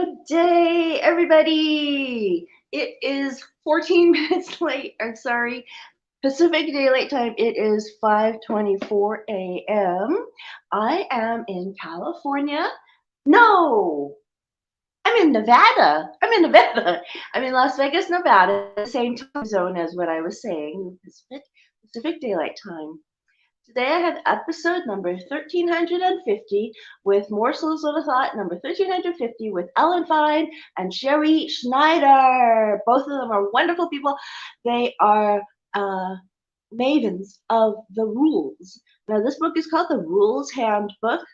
Good day, everybody. It is 14 minutes late. I'm sorry. Pacific Daylight Time. It is 5:24 a.m. I am in California. No, I'm in Nevada. I'm in Las Vegas, Nevada, the same time zone as what I was saying, Pacific Daylight Time. Today I have episode number 1350 with Morsels of a Thought, number 1350 with Fein and Sherrie Schneider. Both of them are wonderful people. They are uh, mavens of the rules. Now, this book is called The Rules Handbook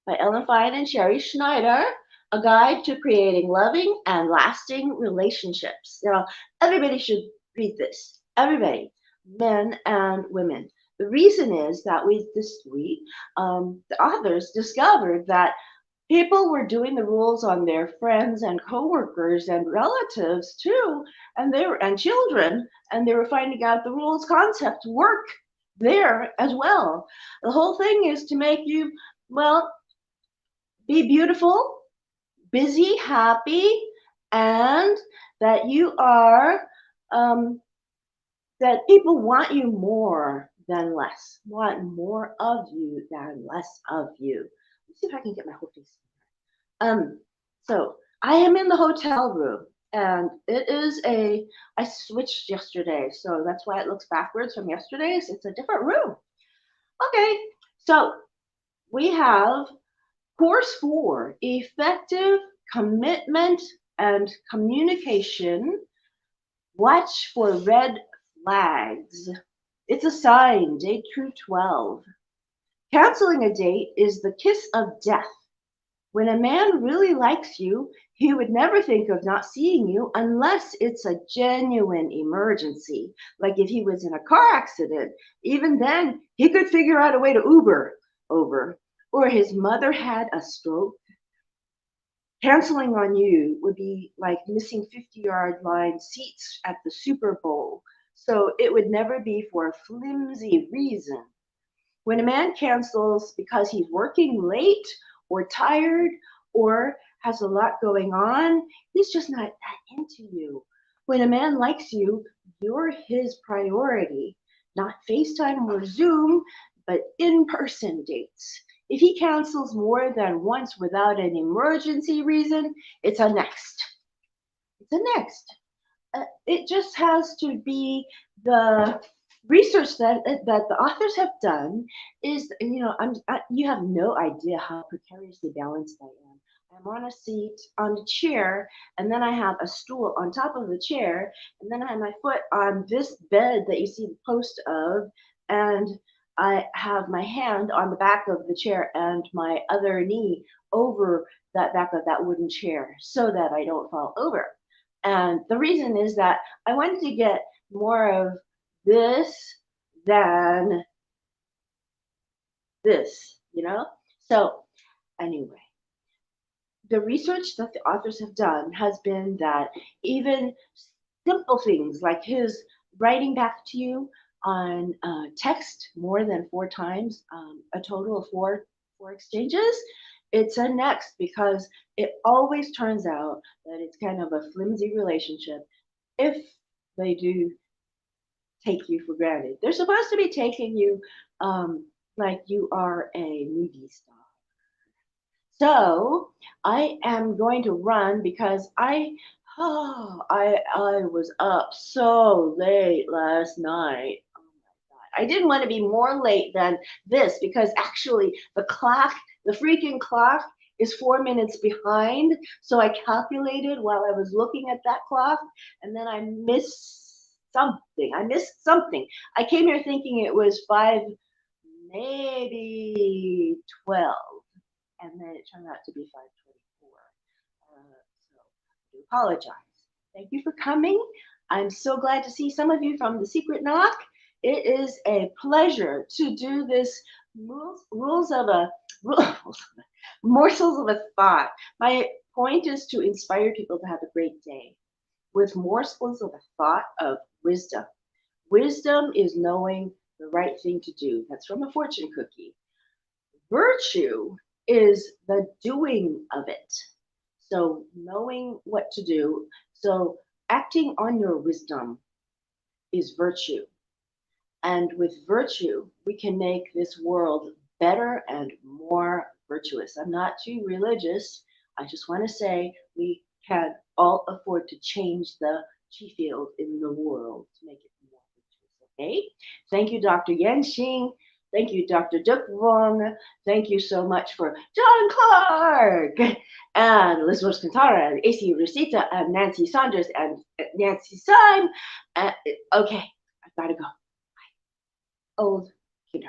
by Fein and Sherrie Schneider, a guide to creating loving and lasting relationships. Now, everybody should read this. Everybody, men and women. The reason is that this week, the authors discovered that people were doing the rules on their friends and coworkers and relatives too, and children, and they were finding out the rules concept work there as well. The whole thing is to make you, well, be beautiful, busy, happy, and that you are, um, that people want you more than less, want more of you than less of you. Let's see if I can get my whole face. So I am in the hotel room, and I switched yesterday, so that's why it looks backwards from yesterday's. It's a different room. Okay, so we have Course 4, Effective Commitment and Communication. Watch for red flags. It's a sign, day through 12. Canceling a date is the kiss of death. When a man really likes you, he would never think of not seeing you unless it's a genuine emergency. Like if he was in a car accident, even then he could figure out a way to Uber over. Or his mother had a stroke. Canceling on you would be like missing 50-yard line seats at the Super Bowl. So it would never be for a flimsy reason. When a man cancels because he's working late or tired or has a lot going on, he's just not that into you. When a man likes you, you're his priority, not FaceTime or Zoom, but in-person dates. If he cancels more than once without an emergency reason, it's a next. It's a next. It just has to be the research that the authors have done is, you have no idea how precariously balanced I am. I'm on a seat, on a chair, and then I have a stool on top of the chair, and then I have my foot on this bed that you see the post of, and I have my hand on the back of the chair and my other knee over that back of that wooden chair so that I don't fall over. And the reason is that I wanted to get more of this than this. So, anyway, the research that the authors have done has been that even simple things like his writing back to you on text more than 4 times, a total of four exchanges, it's a next because it always turns out that it's kind of a flimsy relationship if they do take you for granted. They're supposed to be taking you like you are a movie star. So I am going to run because I was up so late last night. Oh my God. I didn't want to be more late than this because actually the freaking clock is 4 minutes behind. So I calculated while I was looking at that clock, and then I missed something. I came here thinking it was 5, maybe 12, and then it turned out to be 5:24. So I do apologize. Thank you for coming. I'm so glad to see some of you from the Secret Knock. It is a pleasure to do this rules of a morsels of a thought. My point is to inspire people to have a great day with morsels of a thought of wisdom. Wisdom is knowing the right thing to do. That's from a fortune cookie. Virtue is the doing of it. So knowing what to do, so acting on your wisdom is virtue. And with virtue, we can make this world better and more virtuous. I'm not too religious. I just want to say we can all afford to change the chi field in the world to make it more virtuous. Okay? Thank you, Dr. Yenxing. Thank you, Dr. Duc Wong. Thank you so much for John Clark and Elizabeth Cantara and AC Rosita and Nancy Saunders and Nancy Syme. Okay, I've got to go. Old kiddo.